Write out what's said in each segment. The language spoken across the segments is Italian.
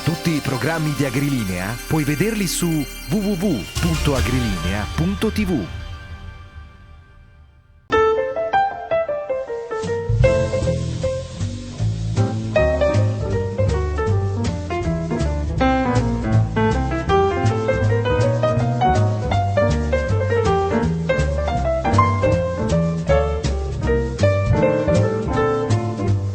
Tutti i programmi di Agrilinea puoi vederli su www.agrilinea.tv.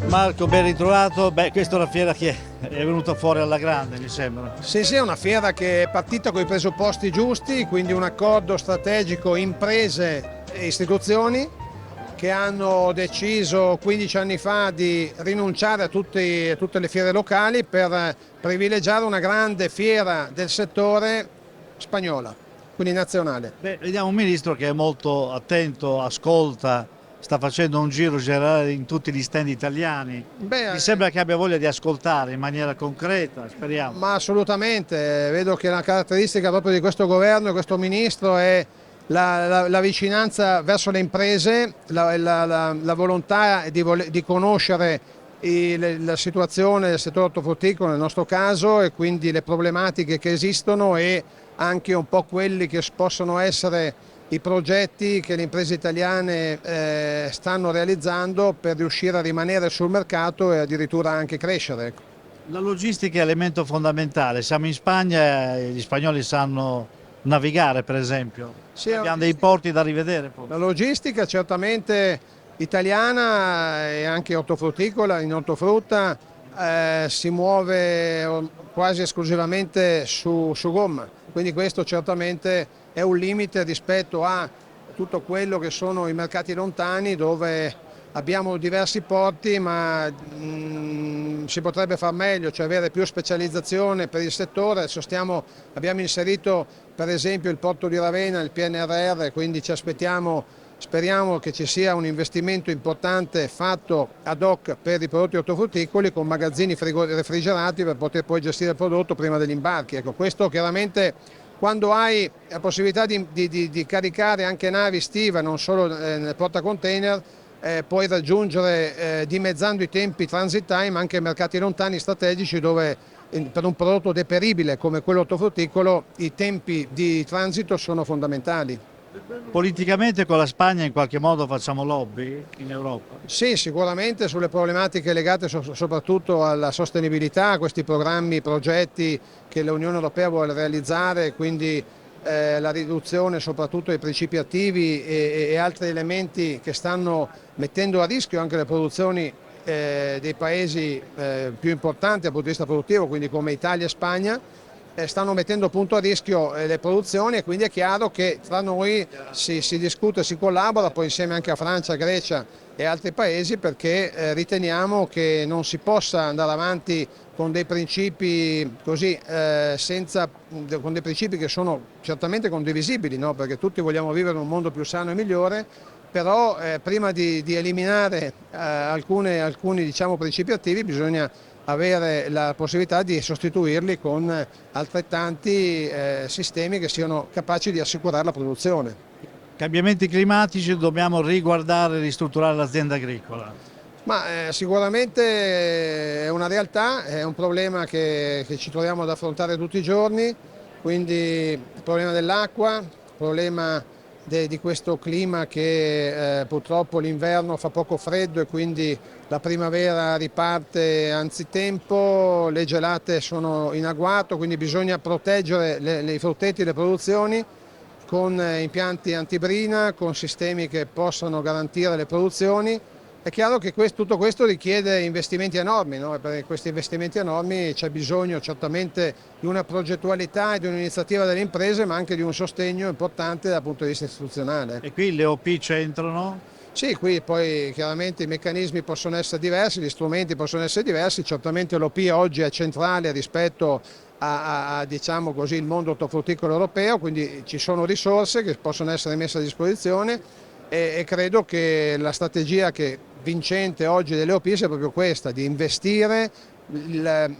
Marco, ben ritrovato. Questa è una fiera che è venuta fuori alla grande, mi sembra. Sì, è una fiera che è partita con i presupposti giusti, quindi un accordo strategico imprese e istituzioni che hanno deciso 15 anni fa di rinunciare a tutte le fiere locali per privilegiare una grande fiera del settore spagnola, quindi nazionale. Vediamo un ministro che è molto attento, ascolta, sta facendo un giro generale in tutti gli stand italiani. Mi sembra che abbia voglia di ascoltare in maniera concreta, speriamo. Ma assolutamente, vedo che la caratteristica proprio di questo governo e questo ministro è la vicinanza verso le imprese, la volontà di conoscere la situazione del settore ortofrutticolo nel nostro caso e quindi le problematiche che esistono e anche un po' quelli che possono essere i progetti che le imprese italiane stanno realizzando per riuscire a rimanere sul mercato e addirittura anche crescere. La logistica è elemento fondamentale. Siamo in Spagna e gli spagnoli sanno navigare, per esempio. Sì, abbiamo dei porti da rivedere. La logistica certamente italiana e anche ortofrutticola, in ortofrutta si muove quasi esclusivamente su gomma, quindi questo certamente è un limite rispetto a tutto quello che sono i mercati lontani dove abbiamo diversi porti ma si potrebbe far meglio, cioè avere più specializzazione per il settore. Adesso abbiamo inserito per esempio il porto di Ravenna nel PNRR, quindi speriamo che ci sia un investimento importante fatto ad hoc per i prodotti ortofrutticoli con magazzini refrigerati per poter poi gestire il prodotto prima degli imbarchi. Ecco, questo chiaramente quando hai la possibilità di caricare anche navi stive, non solo nel portacontainer, puoi raggiungere dimezzando i tempi transit time anche mercati lontani strategici dove per un prodotto deperibile come quello ortofrutticolo i tempi di transito sono fondamentali. Politicamente con la Spagna in qualche modo facciamo lobby in Europa? Sì, sicuramente sulle problematiche legate soprattutto alla sostenibilità, questi programmi, progetti che l'Unione Europea vuole realizzare, quindi la riduzione soprattutto dei principi attivi e altri elementi che stanno mettendo a rischio anche le produzioni dei paesi più importanti dal punto di vista produttivo, quindi come Italia e Spagna, stanno mettendo appunto a rischio le produzioni e quindi è chiaro che tra noi si discute, si collabora poi insieme anche a Francia, Grecia e altri paesi perché riteniamo che non si possa andare avanti con dei principi così con dei principi che sono certamente condivisibili, no? Perché tutti vogliamo vivere in un mondo più sano e migliore, però prima di eliminare alcuni diciamo, principi attivi bisogna avere la possibilità di sostituirli con altrettanti sistemi che siano capaci di assicurare la produzione. Cambiamenti climatici, dobbiamo riguardare e ristrutturare l'azienda agricola. Ma sicuramente è una realtà, è un problema che ci troviamo ad affrontare tutti i giorni, quindi il problema dell'acqua, il problema di questo clima che purtroppo l'inverno fa poco freddo e quindi la primavera riparte anzitempo, le gelate sono in agguato, quindi bisogna proteggere i frutteti e le produzioni con impianti antibrina, con sistemi che possano garantire le produzioni. È chiaro che tutto questo richiede investimenti enormi, no? E per questi investimenti enormi c'è bisogno certamente di una progettualità e di un'iniziativa delle imprese, ma anche di un sostegno importante dal punto di vista istituzionale. E qui le OP c'entrano? Sì, qui poi chiaramente i meccanismi possono essere diversi, gli strumenti possono essere diversi, certamente l'OP oggi è centrale rispetto a diciamo così, il mondo ortofrutticolo europeo, quindi ci sono risorse che possono essere messe a disposizione e credo che la strategia che vincente oggi delle OP sia proprio questa, di investire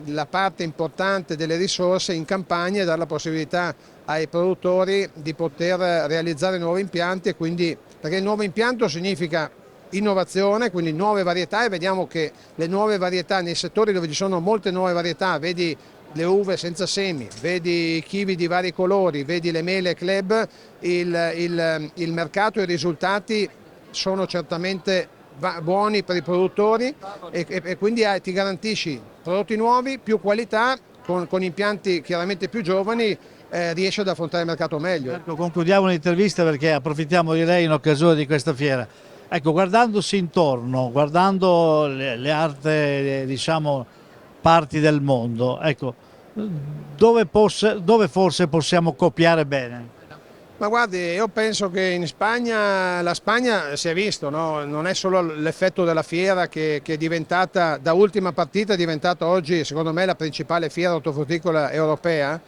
la parte importante delle risorse in campagne e dare la possibilità ai produttori di poter realizzare nuovi impianti, perché il nuovo impianto significa innovazione, quindi nuove varietà, e vediamo che le nuove varietà nei settori dove ci sono molte nuove varietà, vedi le uve senza semi, vedi i kiwi di vari colori, vedi le mele club, il mercato e i risultati sono certamente buoni per i produttori e quindi ti garantisci prodotti nuovi, più qualità, con impianti chiaramente più giovani, riesci ad affrontare il mercato meglio. Ecco, concludiamo l'intervista perché approfittiamo di lei in occasione di questa fiera. Ecco, guardandosi intorno, guardando le altre, diciamo, parti del mondo, ecco, dove forse possiamo copiare bene? Ma guardi, io penso che in Spagna, la Spagna si è visto, no? Non è solo l'effetto della fiera che è diventata, da ultima partita è diventata oggi secondo me la principale fiera ortofrutticola europea,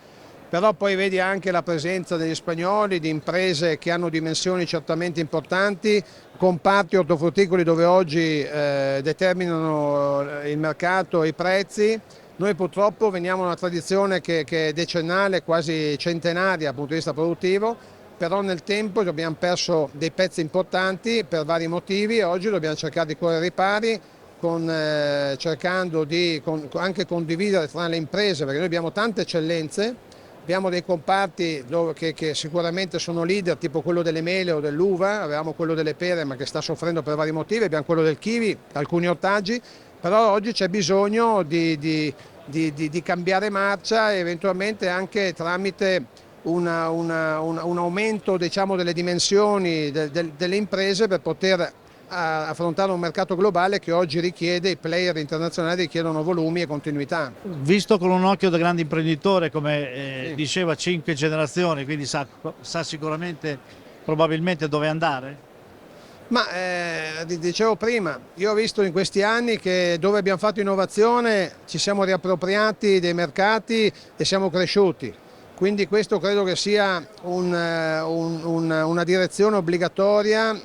però poi vedi anche la presenza degli spagnoli, di imprese che hanno dimensioni certamente importanti, comparti ortofrutticoli dove oggi determinano il mercato e i prezzi. Noi purtroppo veniamo da una tradizione che è decennale, quasi centenaria dal punto di vista produttivo, però nel tempo abbiamo perso dei pezzi importanti per vari motivi e oggi dobbiamo cercare di correre ai ripari, cercando di anche condividere tra le imprese, perché noi abbiamo tante eccellenze, abbiamo dei comparti che sicuramente sono leader, tipo quello delle mele o dell'uva, avevamo quello delle pere ma che sta soffrendo per vari motivi, abbiamo quello del kiwi, alcuni ortaggi, però oggi c'è bisogno di cambiare marcia e eventualmente anche tramite un aumento, diciamo, delle dimensioni delle imprese per poter affrontare un mercato globale che oggi richiede, i player internazionali richiedono volumi e continuità. Visto con un occhio da grande imprenditore, come diceva, 5 generazioni, quindi sa sicuramente, probabilmente dove andare? Ma dicevo prima, io ho visto in questi anni che dove abbiamo fatto innovazione ci siamo riappropriati dei mercati e siamo cresciuti. Quindi questo credo che sia una direzione obbligatoria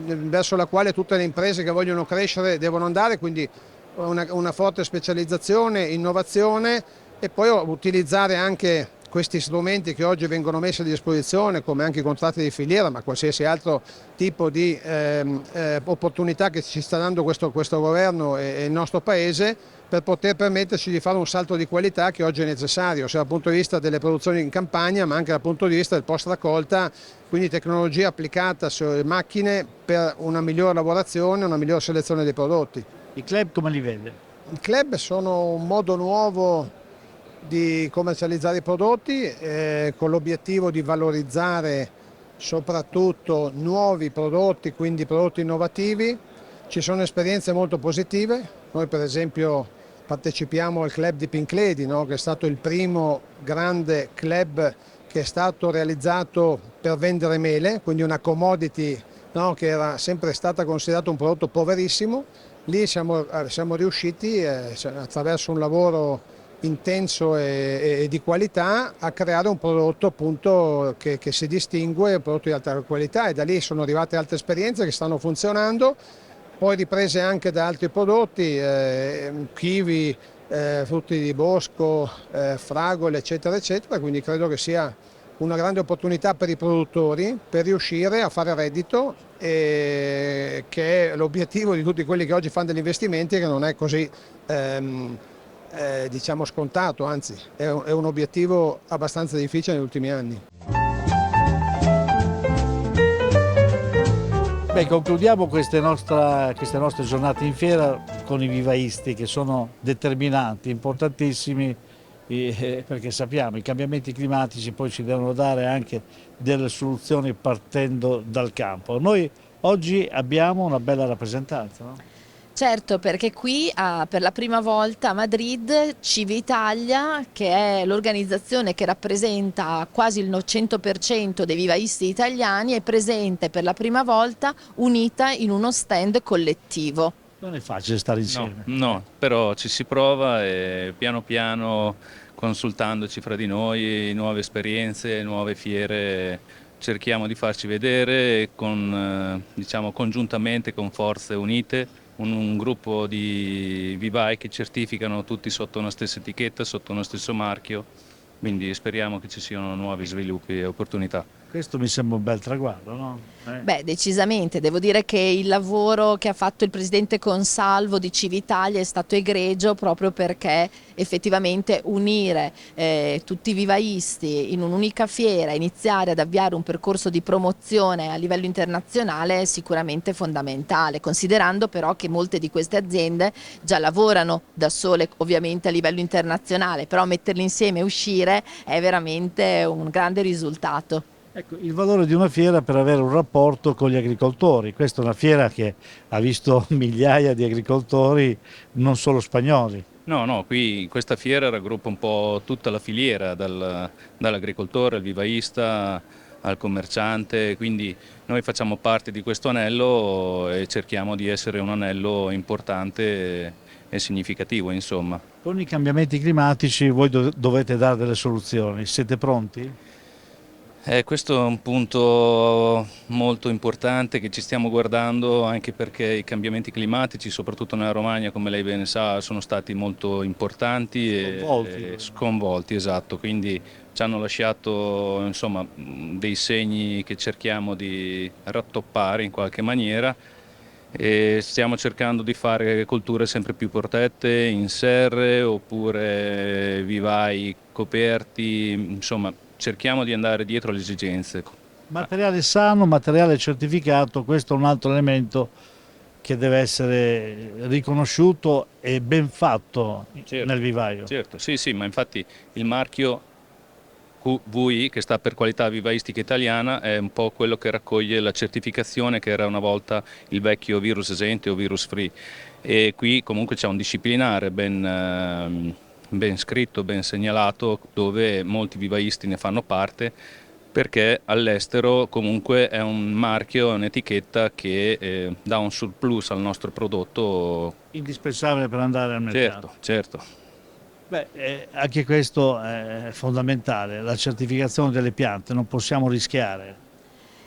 verso la quale tutte le imprese che vogliono crescere devono andare, quindi una forte specializzazione, innovazione e poi utilizzare anche questi strumenti che oggi vengono messi a disposizione, come anche i contratti di filiera, ma qualsiasi altro tipo di opportunità che ci sta dando questo governo e il nostro Paese, per poter permetterci di fare un salto di qualità che oggi è necessario, sia dal punto di vista delle produzioni in campagna, ma anche dal punto di vista del post raccolta, quindi tecnologia applicata sulle macchine per una migliore lavorazione, una migliore selezione dei prodotti. I club come li vede? I club sono un modo nuovo di commercializzare i prodotti con l'obiettivo di valorizzare soprattutto nuovi prodotti, quindi prodotti innovativi. Ci sono esperienze molto positive, noi per esempio partecipiamo al club di Pincledi, no? Che è stato il primo grande club che è stato realizzato per vendere mele, quindi una commodity, no? Che era sempre stata considerata un prodotto poverissimo. Lì siamo riusciti attraverso un lavoro intenso e di qualità a creare un prodotto appunto che si distingue, un prodotto di alta qualità, e da lì sono arrivate altre esperienze che stanno funzionando, poi riprese anche da altri prodotti, kiwi, frutti di bosco, fragole eccetera eccetera, quindi credo che sia una grande opportunità per i produttori per riuscire a fare reddito, che è l'obiettivo di tutti quelli che oggi fanno degli investimenti, che non è così diciamo scontato, anzi è un obiettivo abbastanza difficile negli ultimi anni. Beh, concludiamo queste nostre giornate in fiera con i vivaisti, che sono determinanti, importantissimi, perché sappiamo i cambiamenti climatici poi ci devono dare anche delle soluzioni partendo dal campo. Noi oggi abbiamo una bella rappresentanza, no? Certo, perché qui per la prima volta a Madrid Civitalia, che è l'organizzazione che rappresenta quasi il 100% dei vivaisti italiani, è presente per la prima volta unita in uno stand collettivo. Non è facile stare insieme. No, però ci si prova e piano piano, consultandoci fra di noi, nuove esperienze, nuove fiere, cerchiamo di farci vedere diciamo, congiuntamente con forze unite. Un gruppo di vivai che certificano tutti sotto una stessa etichetta, sotto uno stesso marchio, quindi speriamo che ci siano nuovi sviluppi e opportunità. Questo mi sembra un bel traguardo, no? Beh, decisamente, devo dire che il lavoro che ha fatto il presidente Consalvo di Civitalia è stato egregio proprio perché effettivamente unire tutti i vivaisti in un'unica fiera, iniziare ad avviare un percorso di promozione a livello internazionale è sicuramente fondamentale, considerando però che molte di queste aziende già lavorano da sole ovviamente a livello internazionale, però metterli insieme e uscire è veramente un grande risultato. Ecco, il valore di una fiera per avere un rapporto con gli agricoltori. Questa è una fiera che ha visto migliaia di agricoltori, non solo spagnoli. No, qui questa fiera raggruppa un po' tutta la filiera, dall'agricoltore al vivaista al commerciante, quindi noi facciamo parte di questo anello e cerchiamo di essere un anello importante e significativo, insomma. Con i cambiamenti climatici voi dovete dare delle soluzioni, siete pronti? Questo è un punto molto importante che ci stiamo guardando, anche perché i cambiamenti climatici, soprattutto nella Romagna, come lei bene sa, sono stati molto importanti e sconvolti, esatto, quindi ci hanno lasciato insomma, dei segni che cerchiamo di rattoppare in qualche maniera e stiamo cercando di fare colture sempre più protette in serre oppure vivai coperti, insomma cerchiamo di andare dietro alle esigenze. Materiale sano, materiale certificato, questo è un altro elemento che deve essere riconosciuto e ben fatto nel vivaio. Certo, sì, ma infatti il marchio QVI, che sta per qualità vivaistica italiana, è un po' quello che raccoglie la certificazione che era una volta il vecchio virus esente o virus free. E qui comunque c'è un disciplinare ben scritto, ben segnalato, dove molti vivaisti ne fanno parte, perché all'estero comunque è un marchio, un'etichetta che dà un surplus al nostro prodotto. Indispensabile per andare al mercato. Certo. Beh, anche questo è fondamentale, la certificazione delle piante, non possiamo rischiare.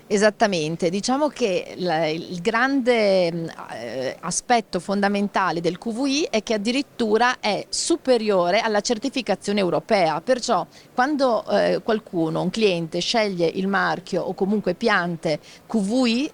Esattamente, diciamo che il grande aspetto fondamentale del QVI è che addirittura è superiore alla certificazione europea, perciò quando qualcuno, un cliente, sceglie il marchio o comunque piante QVI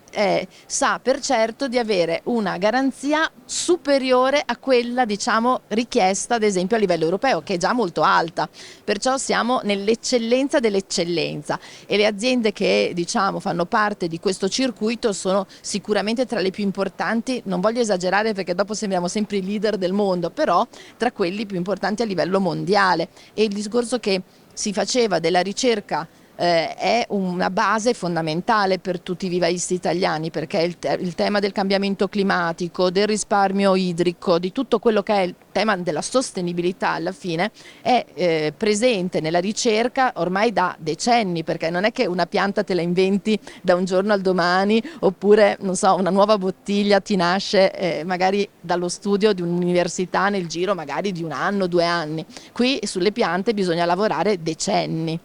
sa per certo di avere una garanzia superiore a quella diciamo richiesta ad esempio a livello europeo, che è già molto alta, perciò siamo nell'eccellenza dell'eccellenza e le aziende che diciamo fanno parte di questo circuito sono sicuramente tra le più importanti, non voglio esagerare perché dopo sembriamo sempre i leader del mondo, però tra quelli più importanti a livello mondiale. E il discorso che si faceva della ricerca è una base fondamentale per tutti i vivaisti italiani, perché il tema del cambiamento climatico, del risparmio idrico, di tutto quello che è il tema della sostenibilità alla fine è presente nella ricerca ormai da decenni, perché non è che una pianta te la inventi da un giorno al domani oppure non so, una nuova bottiglia ti nasce magari dallo studio di un'università nel giro magari di un anno, 2 anni. Qui sulle piante bisogna lavorare decenni.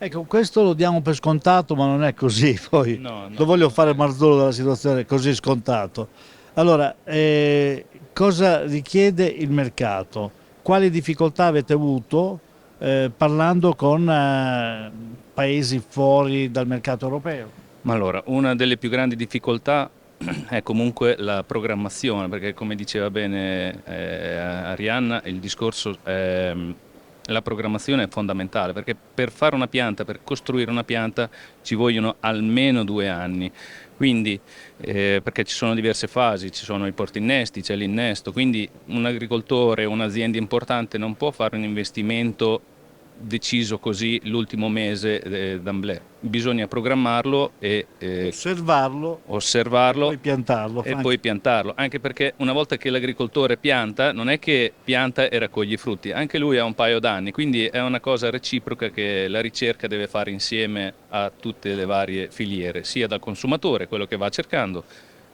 Ecco, questo lo diamo per scontato, ma non è così, poi No. non voglio fare marzolo della situazione così scontato. Allora, cosa richiede il mercato? Quali difficoltà avete avuto parlando con paesi fuori dal mercato europeo? Ma allora, una delle più grandi difficoltà è comunque la programmazione, perché come diceva bene Arianna, il discorso la programmazione è fondamentale, perché per fare una pianta, per costruire una pianta ci vogliono almeno 2 anni, quindi perché ci sono diverse fasi, ci sono i portinnesti, c'è l'innesto, quindi un agricoltore, un'azienda importante non può fare un investimento deciso così l'ultimo mese d'amblè, bisogna programmarlo e osservarlo e poi piantarlo, anche perché una volta che l'agricoltore pianta non è che pianta e raccoglie i frutti, anche lui ha un paio d'anni, quindi è una cosa reciproca che la ricerca deve fare insieme a tutte le varie filiere, sia dal consumatore, quello che va cercando,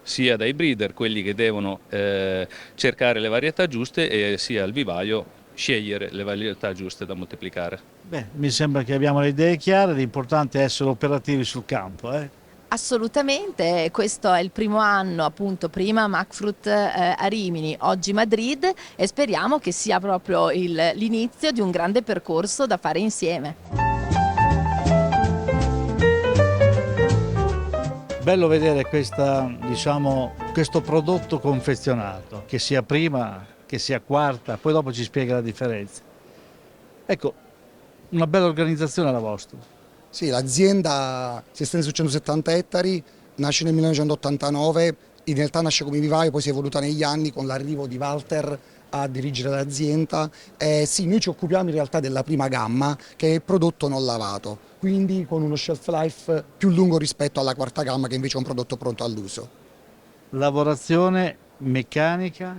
sia dai breeder, quelli che devono cercare le varietà giuste, e sia al vivaio scegliere le varietà giuste da moltiplicare. Beh, mi sembra che abbiamo le idee chiare, l'importante è essere operativi sul campo. Assolutamente, questo è il primo anno, appunto, prima Macfrut a Rimini, oggi Madrid, e speriamo che sia proprio l'inizio di un grande percorso da fare insieme. Bello vedere questo prodotto confezionato, che sia prima, che sia quarta, poi dopo ci spiega la differenza. Ecco, una bella organizzazione la vostra. Sì, l'azienda si estende su 170 ettari, nasce nel 1989, in realtà nasce come vivaio, poi si è evoluta negli anni con l'arrivo di Walter a dirigere l'azienda. Sì, noi ci occupiamo in realtà della prima gamma, che è il prodotto non lavato, quindi con uno shelf life più lungo rispetto alla quarta gamma, che invece è un prodotto pronto all'uso. Lavorazione meccanica,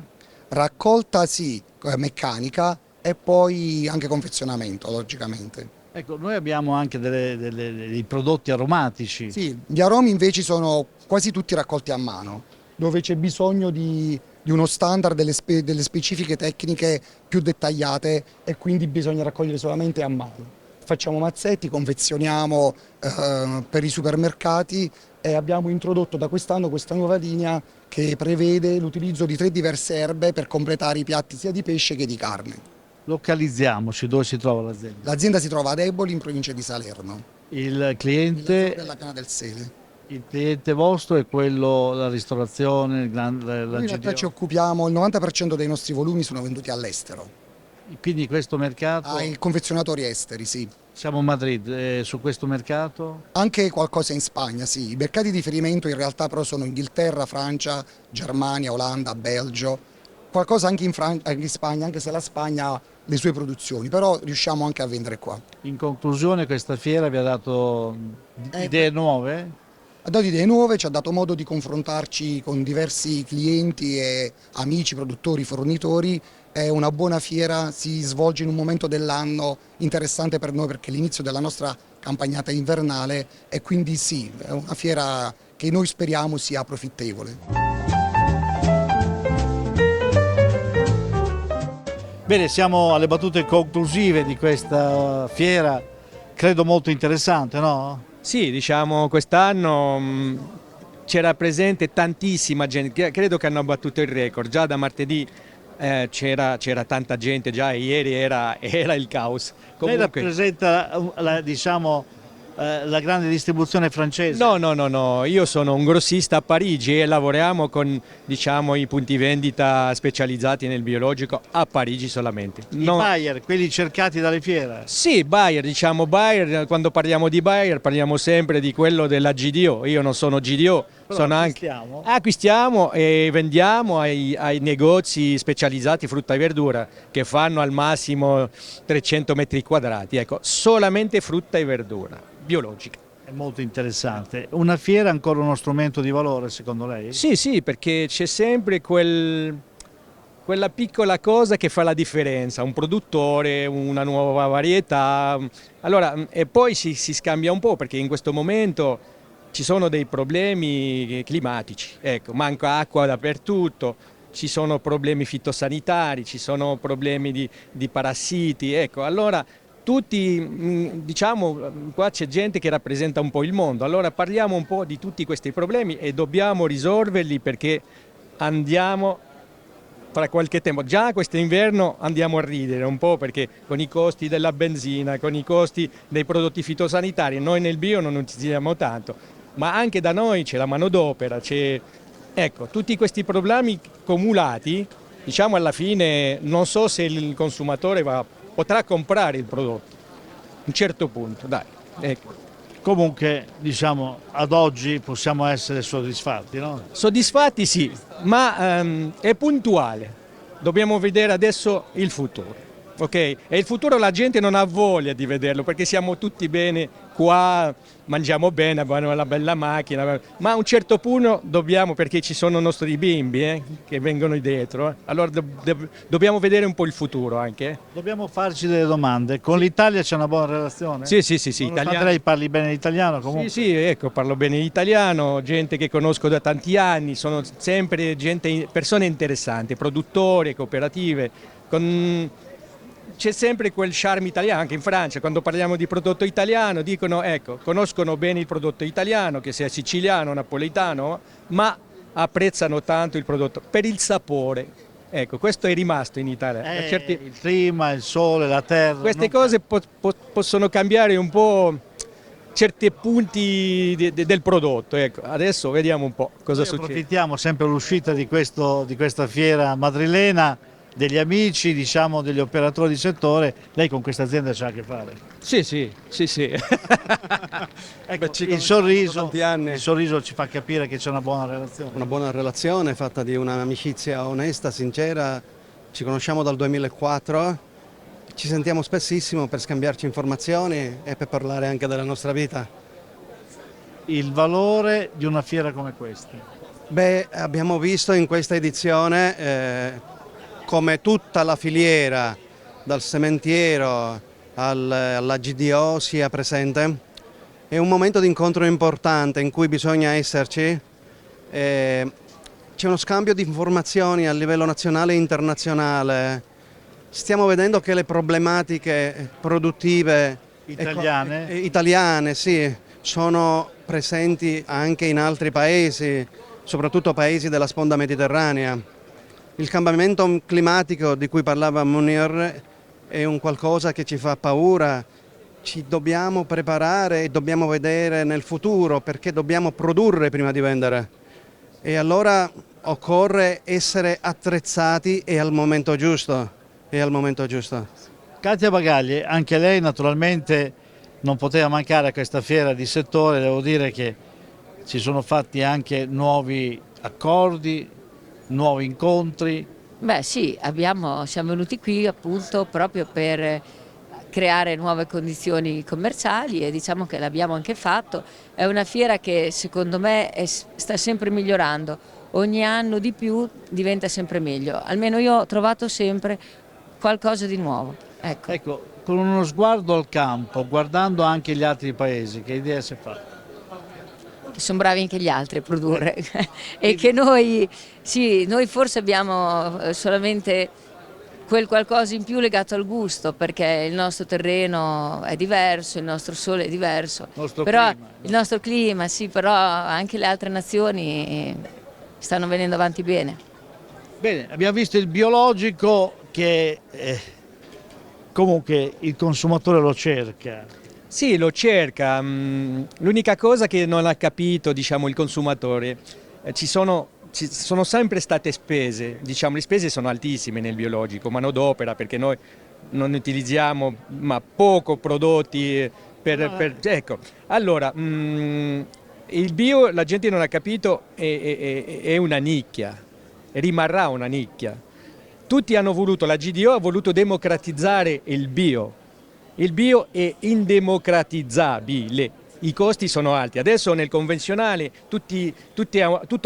Raccolta sì, meccanica e poi anche confezionamento, logicamente. ecco, noi abbiamo anche dei prodotti aromatici. Sì, gli aromi invece sono quasi tutti raccolti a mano, dove c'è bisogno di uno standard, delle specifiche tecniche più dettagliate e quindi bisogna raccogliere solamente a mano. Facciamo mazzetti, confezioniamo per i supermercati e abbiamo introdotto da quest'anno questa nuova linea che prevede l'utilizzo di 3 diverse erbe per completare i piatti sia di pesce che di carne. Localizziamoci, dove si trova l'azienda? L'azienda si trova ad Eboli in provincia di Salerno, Il nella zona cliente, della Piana del Sele. il cliente vostro è quello, la ristorazione, la Noi in realtà ci GDO. occupiamo, il 90% dei nostri volumi sono venduti all'estero, Quindi questo mercato, ai confezionatori esteri, sì. siamo a Madrid, su questo mercato Anche qualcosa in Spagna, sì. I mercati di riferimento in realtà però sono Inghilterra, Francia, Germania, Olanda, Belgio, qualcosa anche anche in Spagna, anche se la Spagna ha le sue produzioni, però riusciamo anche a vendere qua. in conclusione questa fiera vi ha dato idee nuove? Ha dato idee nuove, ci ha dato modo di confrontarci con diversi clienti e amici, produttori, fornitori. È una buona fiera, si svolge in un momento dell'anno interessante per noi perché è l'inizio della nostra campagnata invernale e quindi sì, è una fiera che noi speriamo sia profittevole. Bene, siamo alle battute conclusive di questa fiera, credo molto interessante, no? Sì, diciamo quest'anno c'era presente tantissima gente, credo che hanno battuto il record, già da martedì c'era tanta gente, già ieri era il caos. Lei rappresenta la grande distribuzione francese? No, io sono un grossista a Parigi e lavoriamo con i punti vendita specializzati nel biologico a Parigi solamente. I buyer, quelli cercati dalle fiere? Sì, Bayer, quando parliamo di Bayer parliamo sempre di quello della GDO, io non sono GDO, Però sono acquistiamo e vendiamo ai negozi specializzati frutta e verdura che fanno al massimo 300 metri quadrati, ecco, solamente frutta e verdura biologica. È molto interessante. Una fiera è ancora uno strumento di valore secondo lei? Sì, perché c'è sempre quella piccola cosa che fa la differenza, un produttore, una nuova varietà, allora, e poi si scambia un po' perché in questo momento ci sono dei problemi climatici, ecco, manca acqua dappertutto, ci sono problemi fitosanitari, ci sono problemi di parassiti, ecco, allora tutti, qua c'è gente che rappresenta un po' il mondo, allora parliamo un po' di tutti questi problemi e dobbiamo risolverli perché andiamo fra qualche tempo, già quest'inverno andiamo a ridere un po' perché con i costi della benzina, con i costi dei prodotti fitosanitari, noi nel bio non utilizziamo tanto, ma anche da noi c'è la manodopera, ecco, tutti questi problemi cumulati, alla fine non so se il consumatore potrà comprare il prodotto, a un certo punto, dai, ecco. Comunque, ad oggi possiamo essere soddisfatti, no? Soddisfatti sì, ma è puntuale, dobbiamo vedere adesso il futuro, ok? E il futuro la gente non ha voglia di vederlo perché siamo tutti bene qua, mangiamo bene, abbiamo una bella macchina, ma a un certo punto dobbiamo, perché ci sono i nostri bimbi che vengono dietro, allora dobbiamo vedere un po' il futuro anche. Dobbiamo farci delle domande. Con l'Italia c'è una buona relazione? Sì, Nonostante lei parli bene l'italiano comunque? Sì, ecco, parlo bene l'italiano, gente che conosco da tanti anni, sono sempre persone interessanti, produttori, cooperative, c'è sempre quel charme italiano, anche in Francia quando parliamo di prodotto italiano dicono ecco, conoscono bene il prodotto italiano, che sia siciliano, napoletano, ma apprezzano tanto il prodotto per il sapore. Ecco, questo è rimasto in Italia. Il clima, il sole, la terra. Queste cose possono cambiare un po' certi punti del prodotto. Ecco, adesso vediamo un po' cosa Noi succede. approfittiamo sempre all'uscita di questa fiera madrilena, degli amici, diciamo, degli operatori di settore. Lei con questa azienda c'ha a che fare. Sì. Ecco, ci il conosciamo da tanti anni. sorriso ci fa capire che c'è una buona relazione. Una buona relazione fatta di un'amicizia onesta, sincera. Ci conosciamo dal 2004, ci sentiamo spessissimo per scambiarci informazioni e per parlare anche della nostra vita. Il valore di una fiera come questa. Beh, abbiamo visto in questa edizione come tutta la filiera, dal sementiero alla GDO, sia presente. È un momento di incontro importante in cui bisogna esserci. C'è uno scambio di informazioni a livello nazionale e internazionale. Stiamo vedendo che le problematiche produttive italiane sì, sono presenti anche in altri paesi, soprattutto paesi della sponda mediterranea. Il cambiamento climatico di cui parlava Munir è un qualcosa che ci fa paura. Ci dobbiamo preparare e dobbiamo vedere nel futuro, perché dobbiamo produrre prima di vendere. E allora occorre essere attrezzati e al momento giusto. Katia Bagagli, anche lei naturalmente non poteva mancare a questa fiera di settore. Devo dire che ci sono fatti anche nuovi accordi, nuovi incontri. Beh sì, siamo venuti qui appunto proprio per creare nuove condizioni commerciali e diciamo che l'abbiamo anche fatto. È una fiera che secondo me sta sempre migliorando, ogni anno di più diventa sempre meglio, almeno io ho trovato sempre qualcosa di nuovo. Ecco, con uno sguardo al campo, guardando anche gli altri paesi, che idea si fa? Che sono bravi anche gli altri a produrre e che noi forse abbiamo solamente quel qualcosa in più legato al gusto, perché il nostro terreno è diverso, il nostro sole è diverso, il nostro clima, sì, però anche le altre nazioni stanno venendo avanti bene. Bene, abbiamo visto il biologico che comunque il consumatore lo cerca. Sì, lo cerca. L'unica cosa che non ha capito, diciamo, il consumatore, ci sono sempre state spese, diciamo, le spese sono altissime nel biologico, manodopera, perché noi non utilizziamo poco prodotti ecco. Allora, il bio, la gente non ha capito, è una nicchia, rimarrà una nicchia. Tutti hanno voluto, la GDO ha voluto democratizzare il bio. Il bio è indemocratizzabile, i costi sono alti. Adesso nel convenzionale tutto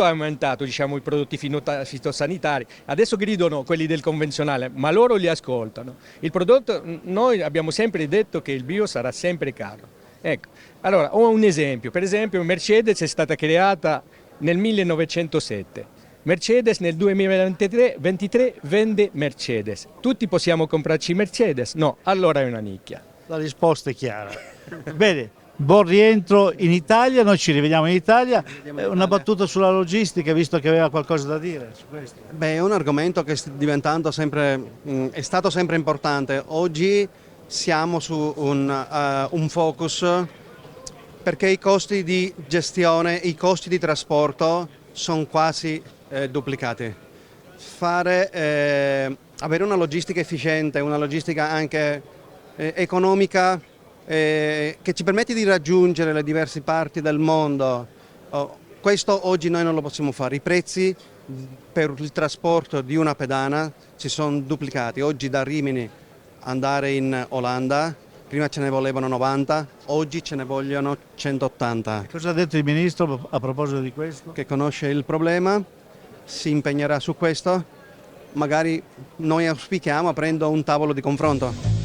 è aumentato, diciamo, i prodotti fitosanitari. Adesso gridano quelli del convenzionale, ma loro li ascoltano. Il prodotto, noi abbiamo sempre detto che il bio sarà sempre caro. Ecco, allora ho un esempio. Per esempio Mercedes è stata creata nel 1907. Mercedes nel 2023 vende Mercedes. Tutti possiamo comprarci Mercedes? No, allora è una nicchia. La risposta è chiara. Bene, buon rientro in Italia, noi ci rivediamo in Italia. Una battuta sulla logistica, visto che aveva qualcosa da dire su questo. Beh, è un argomento che è stato sempre importante. Oggi siamo su un focus perché i costi di gestione, i costi di trasporto sono quasi duplicati. Avere una logistica efficiente, una logistica anche economica che ci permette di raggiungere le diverse parti del mondo, questo oggi noi non lo possiamo fare. I prezzi per il trasporto di una pedana si sono duplicati. Oggi da Rimini andare in Olanda, prima ce ne volevano 90, oggi ce ne vogliono 180. Cosa ha detto il Ministro a proposito di questo? Che conosce il problema, si impegnerà su questo, magari noi auspichiamo aprendo un tavolo di confronto.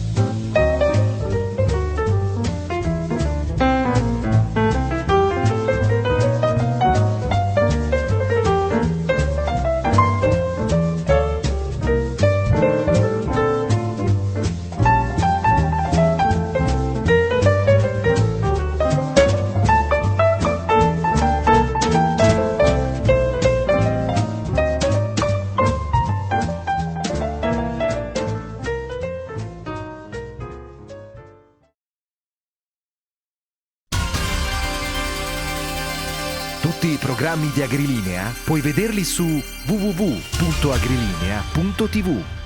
Tutti i programmi di AgriLinea puoi vederli su www.agrilinea.tv.